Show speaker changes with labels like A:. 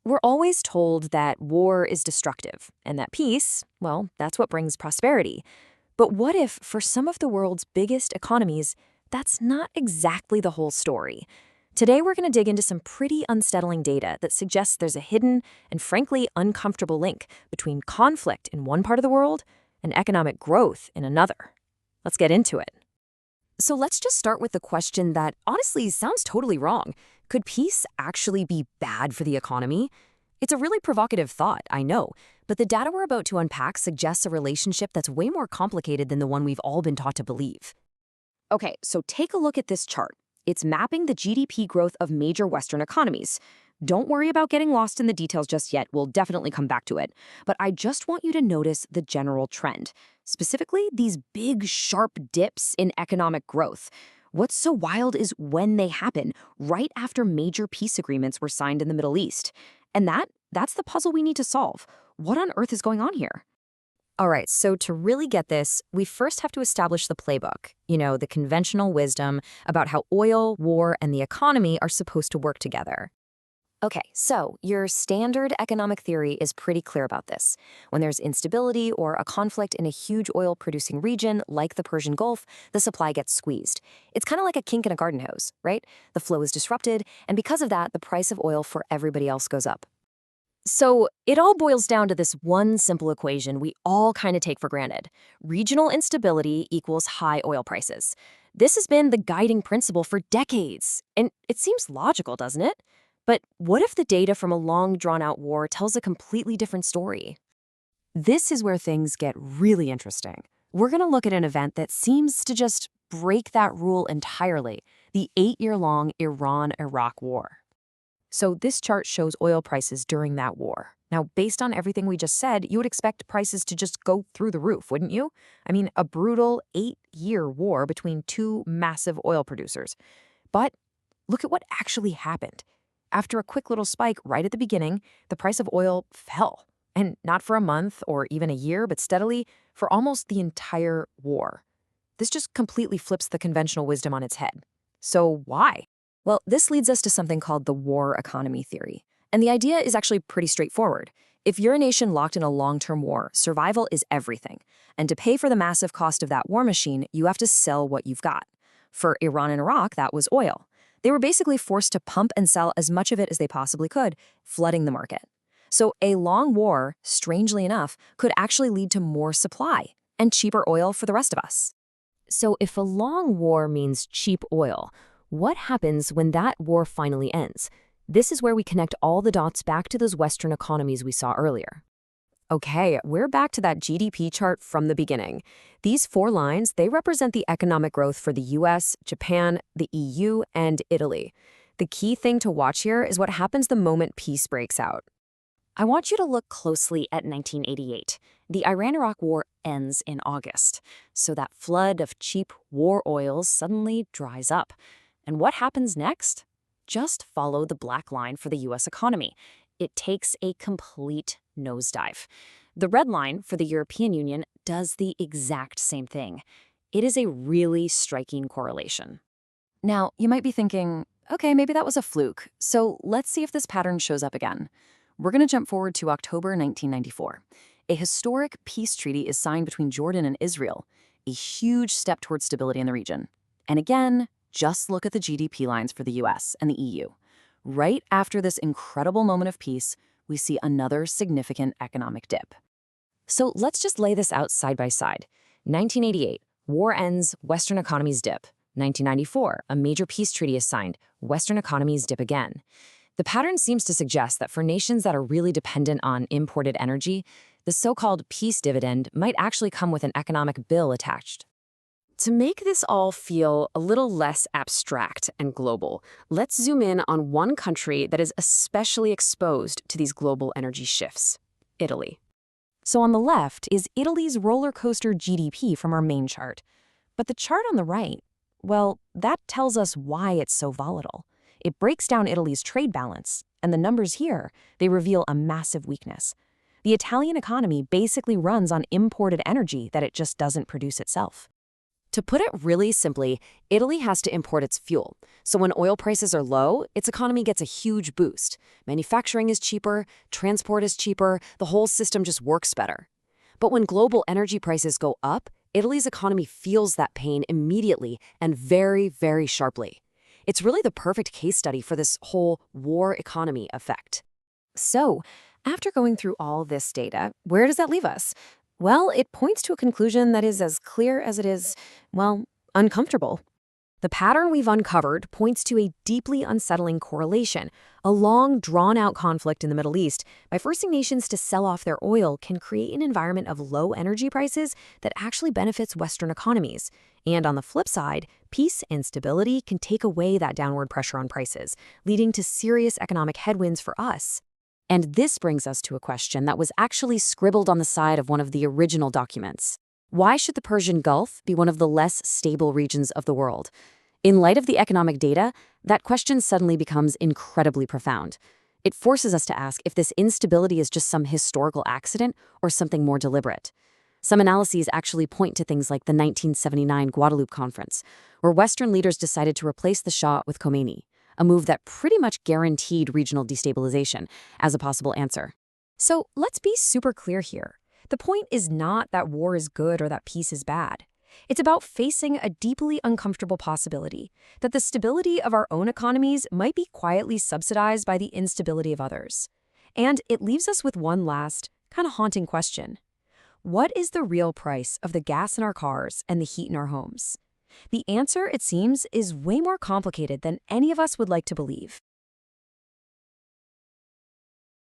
A: We're always told that war is destructive and that peace, well, that's what brings prosperity. But what if, for some of the world's biggest economies, that's not exactly the whole story? Today, we're going to dig into some pretty unsettling data that suggests there's a hidden and frankly uncomfortable link between conflict in one part of the world and economic growth in another. Let's get into it. So let's just start with the question that honestly sounds totally wrong. Could peace actually be bad for the economy? It's a really provocative thought, I know, but the data we're about to unpack suggests a relationship that's way more complicated than the one we've all been taught to believe. Okay, so take a look at this chart. It's mapping the GDP growth of major Western economies. Don't worry about getting lost in the details just yet. We'll definitely come back to it. But I just want you to notice the general trend. Specifically, these big, sharp dips in economic growth. What's so wild is when they happen, right after major peace agreements were signed in the Middle East. And that's the puzzle we need to solve. What on earth is going on here? All right, so to really get this, we first have to establish the playbook, the conventional wisdom about how oil, war, and the economy are supposed to work together. Okay, so your standard economic theory is pretty clear about this. When there's instability or a conflict in a huge oil-producing region like the Persian Gulf, the supply gets squeezed. It's kind of like a kink in a garden hose, right? The flow is disrupted, and because of that, the price of oil for everybody else goes up. So it all boils down to this one simple equation we all kind of take for granted. Regional instability equals high oil prices. This has been the guiding principle for decades, and it seems logical, doesn't it? But what if the data from a long, drawn-out war tells a completely different story? This is where things get really interesting. We're going to look at an event that seems to just break that rule entirely, the 8-year-long Iran-Iraq War. So this chart shows oil prices during that war. Now, based on everything we just said, you would expect prices to just go through the roof, wouldn't you? I mean, a brutal 8-year war between two massive oil producers. But look at what actually happened. After a quick little spike right at the beginning, the price of oil fell. And not for a month or even a year, but steadily for almost the entire war. This just completely flips the conventional wisdom on its head. So why? Well, this leads us to something called the war economy theory. And the idea is actually pretty straightforward. If you're a nation locked in a long-term war, survival is everything. And to pay for the massive cost of that war machine, you have to sell what you've got. For Iran and Iraq, that was oil. They were basically forced to pump and sell as much of it as they possibly could, flooding the market. So a long war, strangely enough, could actually lead to more supply and cheaper oil for the rest of us. So if a long war means cheap oil, what happens when that war finally ends? This is where we connect all the dots back to those Western economies we saw earlier. Okay, we're back to that GDP chart from the beginning. These 4 lines, they represent the economic growth for the US, Japan, the EU, and Italy. The key thing to watch here is what happens the moment peace breaks out. I want you to look closely at 1988. The Iran-Iraq War ends in August, so that flood of cheap war oils suddenly dries up. And what happens next? Just follow the black line for the US economy. It takes a complete nosedive. The red line for the European Union does the exact same thing. It is a really striking correlation. Now, you might be thinking, okay, maybe that was a fluke, so let's see if this pattern shows up again. We're going to jump forward to October 1994. A historic peace treaty is signed between Jordan and Israel, a huge step towards stability in the region. And again, just look at the GDP lines for the US and the EU. Right after this incredible moment of peace, we see another significant economic dip. So let's just lay this out side by side. 1988, war ends, Western economies dip. 1994, a major peace treaty is signed, Western economies dip again. The pattern seems to suggest that for nations that are really dependent on imported energy, the so-called peace dividend might actually come with an economic bill attached. To make this all feel a little less abstract and global, let's zoom in on one country that is especially exposed to these global energy shifts: Italy. So on the left is Italy's roller coaster GDP from our main chart. But the chart on the right, well, that tells us why it's so volatile. It breaks down Italy's trade balance, and the numbers here, they reveal a massive weakness. The Italian economy basically runs on imported energy that it just doesn't produce itself. To put it really simply, Italy has to import its fuel. So when oil prices are low, its economy gets a huge boost. Manufacturing is cheaper, transport is cheaper, the whole system just works better. But when global energy prices go up, Italy's economy feels that pain immediately and very, very sharply. It's really the perfect case study for this whole war economy effect. So, after going through all this data, where does that leave us? Well, it points to a conclusion that is as clear as it is, well, uncomfortable. The pattern we've uncovered points to a deeply unsettling correlation. A long, drawn-out conflict in the Middle East by forcing nations to sell off their oil can create an environment of low energy prices that actually benefits Western economies. And on the flip side, peace and stability can take away that downward pressure on prices, leading to serious economic headwinds for us. And this brings us to a question that was actually scribbled on the side of one of the original documents. Why should the Persian Gulf be one of the less stable regions of the world? In light of the economic data, that question suddenly becomes incredibly profound. It forces us to ask if this instability is just some historical accident or something more deliberate. Some analyses actually point to things like the 1979 Guadeloupe Conference, where Western leaders decided to replace the Shah with Khomeini, a move that pretty much guaranteed regional destabilization as a possible answer. So let's be super clear here. The point is not that war is good or that peace is bad. It's about facing a deeply uncomfortable possibility that the stability of our own economies might be quietly subsidized by the instability of others. And it leaves us with one last, kind of haunting question. What is the real price of the gas in our cars and the heat in our homes? The answer, it seems, is way more complicated than any of us would like to believe.